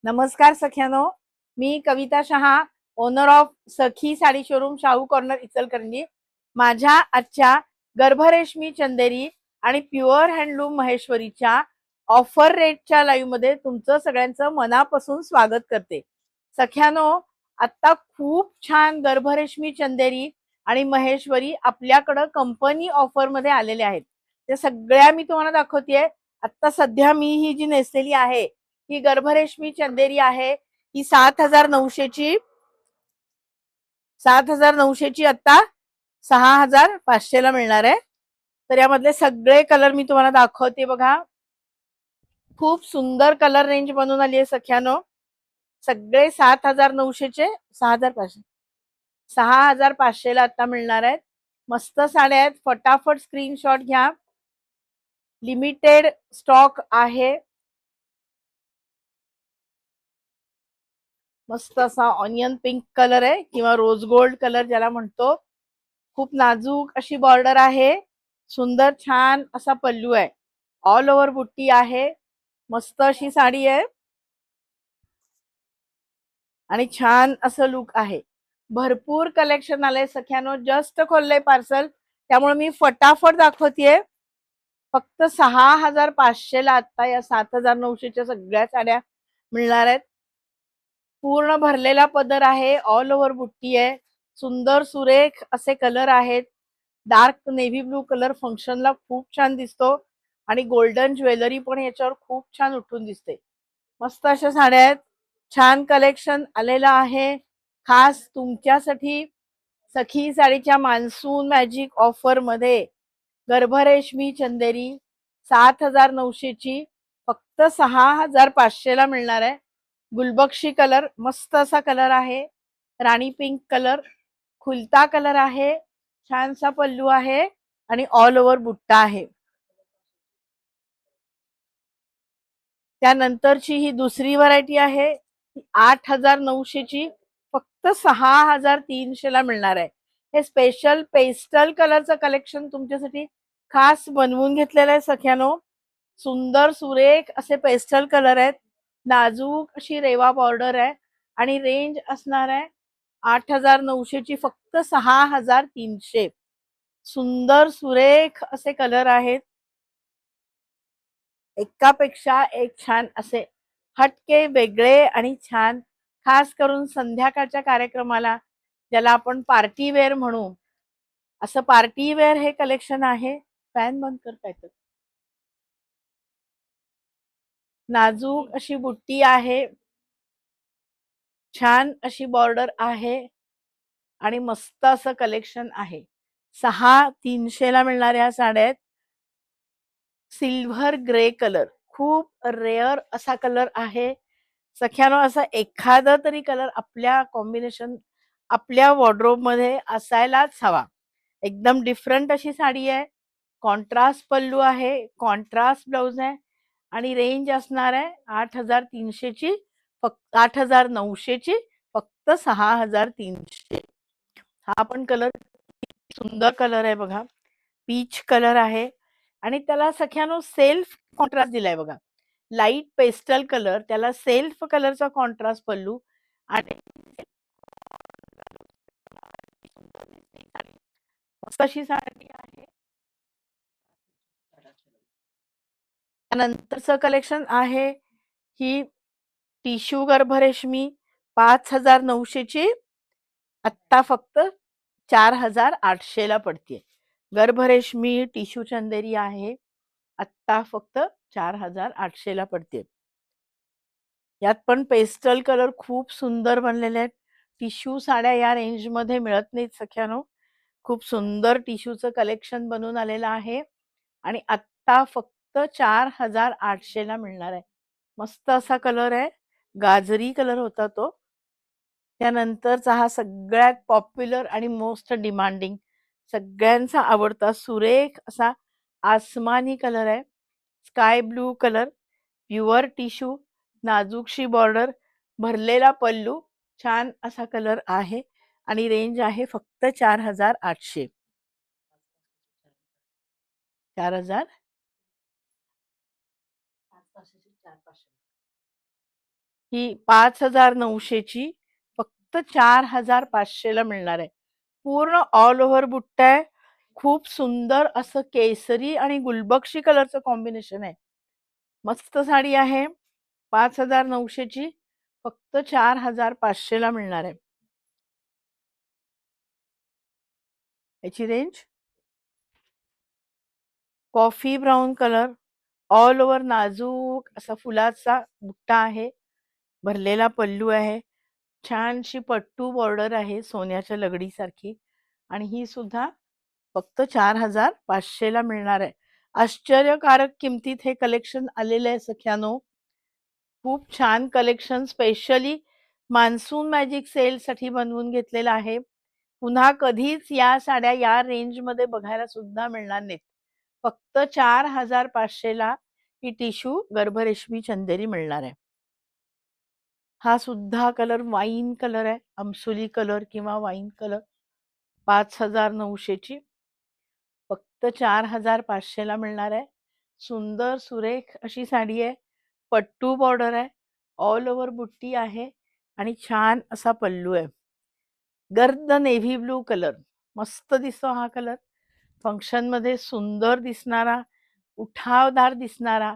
नमस्कार सख्यानो, मी Kavita Shaha, owner of Sakhi sari showroom, Shahu corner, Ichalkaranji. माझ्या आजच्या गर्भरेशमी चंदेरी आणि प्युअर हँडलूम महेश्वरीच्या ऑफर रेटच्या लाईव्ह मध्ये तुमचं सगळ्यांचं मनापासून स्वागत करते. सख्यानो, आता खूप छान गर्भरेशमी चंदेरी आणि महेश्वरी आपल्याकडं कंपनी ऑफर मध्ये आलेले आहेत. ते सगळ्या मी तुम्हाला दाखवतेय. आता सध्या मी ही जी नेसलेली आहे ही गर्भरेशमी चंदेरी आहे. ही 7,900ची 7,900ची आता 6,500ला मिळणार आहे. तर यामधले सगळे कलर मी तुम्हाला दाखवते बघा. खूप सुंदर कलर रेंज बनून आली आहे सख्यानो. सगळे 7,900चे 6,500ला आता मिळणार आहेत. मस्त साड्या आहेत. फटाफट स्क्रीनशॉट घ्या. लिमिटेड स्टॉक आहे. मस्त असा ऑनियन पिंक कलर आहे किंवा रोज गोल्ड कलर ज्याला म्हणतो. खूप नाजूक अशी बॉर्डर आहे. सुंदर छान असा पल्लू आहे. ऑल ओव्हर बुट्टी आहे. मस्त अशी साडी आहे आणि छान असं लुक आहे. भरपूर कलेक्शन आलंय सख्यानो. जस्ट खोललंय पार्सल, त्यामुळे मी फटाफट दाखवतेय. फक्त 6,500ला आता या 7,900च्या सगळ्या साड्या मिळणार आहेत. पूर्ण भरलेला पदर आहे. ऑल ओव्हर बुट्टी आहे. सुंदर सुरेख असे कलर आहेत. डार्क नेव्ही ब्लू कलर फंक्शनला खूप छान दिसतो आणि गोल्डन ज्वेलरी पण याच्यावर खूप छान उठून दिसते. मस्त अशा साड्या आहेत. छान कलेक्शन आलेलं आहे खास तुमच्यासाठी. सखी साडीच्या मान्सून मॅजिक ऑफर मध्ये गर्भरेशमी चंदेरी 7,900ची फक्त 6,500ला मिळणार आहे. गुलबक्षी कलर मस्त असा कलर आहे. राणी पिंक कलर खुलता कलर आहे. छानसा पल्लू आहे आणि ऑल ओव्हर बुट्टा आहे. त्यानंतरची ही दुसरी व्हरायटी आहे. 8,900ची फक्त 6,300ला मिळणार आहे. हे स्पेशल पेस्टल कलरचं कलेक्शन तुमच्यासाठी खास बनवून घेतलेलं आहे सख्यानो. सुंदर सुरेख असे पेस्टल कलर आहेत. नाजूक अशी रेवा बॉर्डर आहे आणि रेंज असणार आहे 8,900ची फक्त 6,300. सुंदर सुरेख असे कलर आहेत. एकापेक्षा एक छान असे हटके वेगळे आणि छान खास करून संध्याकाळच्या कार्यक्रमाला ज्याला आपण पार्टी वेअर म्हणू, असं पार्टी वेअर हे कलेक्शन आहे. फॅन बंद करता येतं. नाजूक अशी बुट्टी आहे. छान अशी बॉर्डर आहे आणि मस्त असं कलेक्शन आहे. 6,300ला मिळणाऱ्या साड्या आहेत. सिल्व्हर ग्रे कलर खूप रेअर असा कलर आहे सख्यानो. असा एखादा तरी कलर आपल्या कॉम्बिनेशन आपल्या वॉर्डरोब मध्ये असायलाच हवा. एकदम डिफरंट अशी साडी आहे. कॉन्ट्रास्ट पल्लू आहे. कॉन्ट्रास्ट ब्लाउज आहे आणि रेंज असणार आहे 8,300ची फक्त 8,900ची फक्त 6,300. हा पण कलर सुंदर कलर आहे बघा. पीच कलर आहे आणि त्याला सख्यानो सेल्फ कॉन्ट्रास्ट दिलाय बघा. लाईट पेस्टल कलर त्याला सेल्फ कलरचा कॉन्ट्रास्ट पल्लू आणि अशी साडी आहे. त्यानंतरचं कलेक्शन आहे ही टिश्यू गर्भरेशमी 5,900ची आत्ता फक्त 4,800ला पडते. गर्भरेशमी टिश्यू चंदेरी आहे. आत्ता फक्त 4,800ला पडते. यात पण पेस्टल कलर खूप सुंदर बनलेले आहेत. टिश्यू साड्या या रेंज मध्ये मिळत नाहीत सख्यानो. खूप सुंदर टिश्यूचं कलेक्शन बनून आलेलं आहे आणि आत्ता फक्त 4,800ला मिळणार आहे. मस्त असा कलर आहे. गाजरी कलर होता तो. त्यानंतरचा हा सगळ्यात पॉप्युलर आणि मोस्ट डिमांडिंग सगळ्यांचा आवडता सुरेख असा आसमानी कलर आहे. Sky blue colour pure tissue नाजूकशी बॉर्डर भरलेला पल्लू छान असा कलर आहे आणि रेंज आहे फक्त 4,800. 4,000 ही 5,900 ची फक्त 4,500 ला मिळणार आहे. पूर्ण ऑल ओव्हर बुट्टा आहे. खूप सुंदर असं केसरी आणि गुलबक्षी कलरचं कॉम्बिनेशन आहे. मस्त साडी आहे. 5,900 ची फक्त 4,500 ला मिळणार आहे. याची range coffee brown colour, all over नाजूक असा फुलाचा बुट्टा आहे. भरलेला पल्लू आहे. छानशी पट्टू बॉर्डर आहे सोन्याच्या लगडीसारखी आणि ही सुद्धा फक्त 4,500 ला मिळणार आहे. आश्चर्यकारक किमतीत हे कलेक्शन आलेलं आहे सख्यानो. खूप छान कलेक्शन स्पेशली मान्सून मॅजिक सेलसाठी बनवून घेतलेलं आहे. पुन्हा कधीच या साड्या या रेंजमध्ये बघायला सुद्धा मिळणार नाहीत. फक्त 4,500 ला ही टिश्यू गर्भरेशमी चंदेरी मिळणार आहे. हा सुद्धा कलर वाईन कलर आहे. अमसुली कलर किंवा वाईन कलर. 5,900 ची फक्त 4,500 ला मिळणार आहे. सुंदर सुरेख अशी साडी आहे. पट्टू बॉर्डर आहे. ऑल ओव्हर बुट्टी आहे आणि छान असा पल्लू आहे. गर्द नेव्ही ब्लू कलर. मस्त दिसतो हा कलर. फंक्शनमध्ये सुंदर दिसणारा, उठावदार दिसणारा,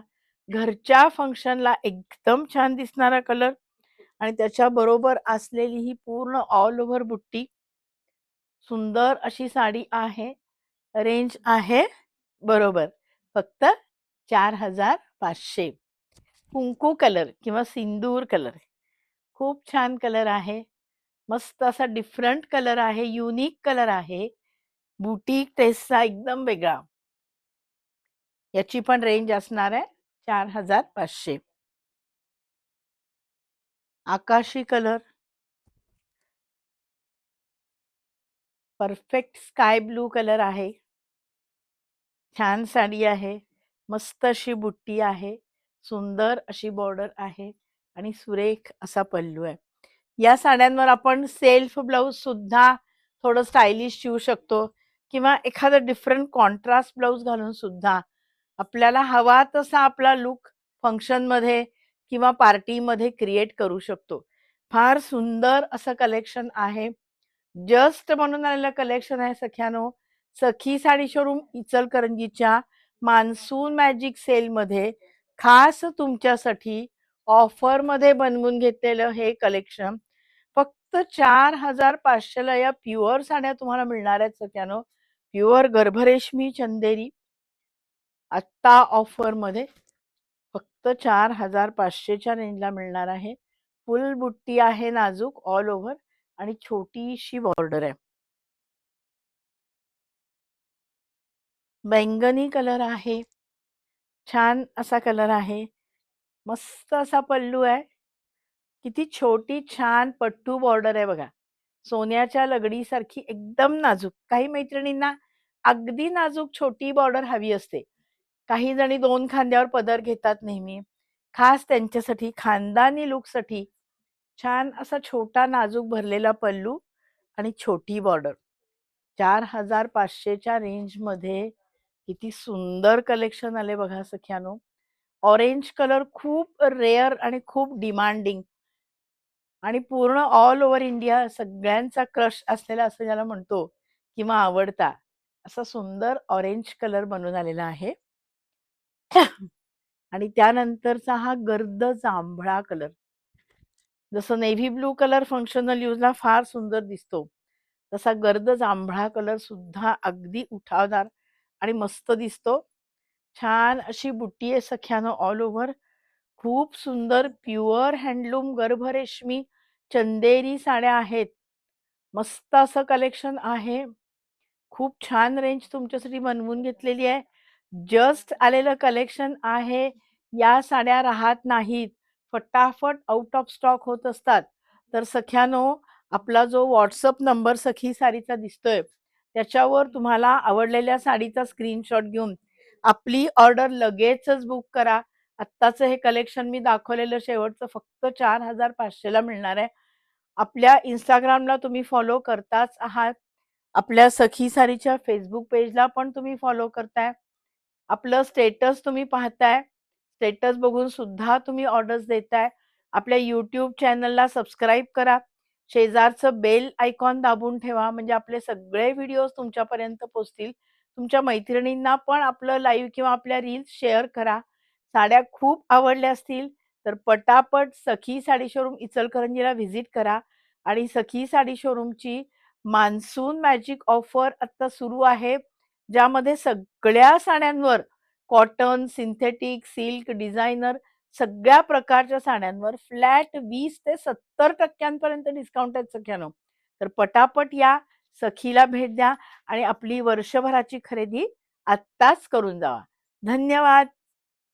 घरच्या फंक्शनला एकदम छान दिसणारा कलर आणि त्याच्या बरोबर असलेली ही पूर्ण ऑल ओव्हर बुट्टी. सुंदर अशी साडी आहे. रेंज आहे बरोबर फक्त 4,500. कुंकू कलर किंवा सिंदूर कलर. खूप छान कलर आहे. मस्त असा डिफरंट कलर आहे. युनिक कलर आहे. बुटीक टेस्टचा एकदम वेगळा. याची पण रेंज असणार आहे 4,500. आकाशी colour, perfect sky blue colour आहे. छान साडी आहे. मस्त अशी बुट्टी आहे. सुंदर अशी बॉर्डर आहे आणि सुरेख असा पल्लू आहे. या साड्यांवर आपण सेल्फ ब्लाऊज सुद्धा थोडं स्टायलिश शिवू शकतो किंवा एखादं डिफरंट कॉन्ट्रास्ट ब्लाऊज घालून सुद्धा आपल्याला हवा तसा आपला लुक फंक्शनमध्ये किंवा पार्टीमध्ये क्रिएट करू शकतो. फार सुंदर असं कलेक्शन आहे. जस्ट म्हणून आलेलं कलेक्शन आहे सख्यानो. सखी साडी शोरूम इचलकरंजीच्या मान्सून मॅजिक सेलमध्ये खास तुमच्यासाठी ऑफरमध्ये बनवून घेतलेलं हे कलेक्शन फक्त 4,500 ला या प्युअर साड्या तुम्हाला मिळणार आहेत सख्यानो. प्युअर गर्भरेशमी चंदेरी आत्ता ऑफरमध्ये फक्त 4,500 च्या रेंजला मिळणार आहे. फुल बुट्टी आहे नाजूक ऑल ओव्हर आणि छोटीशी बॉर्डर आहे. बैंगनी कलर आहे. छान असा कलर आहे. मस्त असा पल्लू आहे. किती छोटी छान पट्टू बॉर्डर आहे बघा. सोन्याच्या लगडीसारखी एकदम नाजूक. काही मैत्रिणींना अगदी नाजूक छोटी बॉर्डर हवी असते. काही जणी 2 खांद्यावर पदर घेतात नेहमी. खास त्यांच्यासाठी खानदानी लुकसाठी छान असा छोटा नाजूक भरलेला पल्लू आणि छोटी बॉर्डर. 4,500 च्या रेंजमध्ये किती सुंदर कलेक्शन आले बघा सख्यानो. ऑरेंज कलर खूप रेअर आणि खूप डिमांडिंग आणि पूर्ण ऑल ओव्हर इंडिया सगळ्यांचा क्रश असलेला असं ज्याला म्हणतो किंवा आवडता असा सुंदर ऑरेंज कलर बनून आलेला आहे. आणि त्यानंतरचा हा गर्द जांभळा कलर. जसं नेव्ही ब्लू कलर फंक्शनल यूजला फार सुंदर दिसतो तसा गर्द जांभळा कलर सुद्धा अगदी उठावदार आणि मस्त दिसतो. छान अशी बुट्टी आहे सख्यानो ऑल ओव्हर. खूप सुंदर प्युअर हँडलूम गर्भरेशमी चंदेरी साड्या आहेत. मस्त असं कलेक्शन आहे. खूप छान रेंज तुमच्यासाठी बनवून घेतलेली आहे. जस्ट आलेलं कलेक्शन आहे. या साड्या राहत नाहीत. फटाफट आउट ऑफ स्टॉक होत असतात. तर सख्यानो आपला जो WhatsApp नंबर सखी साडीचा दिसतोय त्याच्यावर तुम्हाला आवडलेल्या साडीचा स्क्रीनशॉट घेऊन आपली ऑर्डर लगेचच बुक करा. आत्ताचं हे कलेक्शन मी दाखवलेलं शेवटचं फक्त 4,500 ला मिळणार आहे. आपल्या Instagramला तुम्ही फॉलो करताच आहात. आपल्या सखी साडीच्या फेसबुक पेजला पण तुम्ही फॉलो करताय. आपलं स्टेटस तुम्ही पाहताय. स्टेटस बघून सुद्धा तुम्ही ऑर्डर्स देताय. आपल्या YouTube चॅनलला सबस्क्राईब करा. शेजारचं बेल आयकॉन दाबून ठेवा म्हणजे आपले सगळे व्हिडिओज तुमच्यापर्यंत पोहोचतील. तुमच्या मैत्रिणींना पण आपलं लाईव्ह किंवा आपल्या रील्स शेअर करा. साड्या खूप आवडल्या असतील तर पटापट सखी साडी शोरूम इचलकरंजीला व्हिजिट करा आणि सखी साडी शोरूमची मान्सून मॅजिक ऑफर आता सुरू आहे, ज्यामध्ये सगळ्या साड्यांवर कॉटन, सिंथेटिक, सिल्क, डिझायनर सगळ्या प्रकारच्या साड्यांवर फ्लॅट 20 ते 70% पर्यंत डिस्काउंट आहेत सख्यानो. तर पटापट या, सखीला भेट द्या आणि आपली वर्षभराची खरेदी आत्ताच करून जावा. धन्यवाद.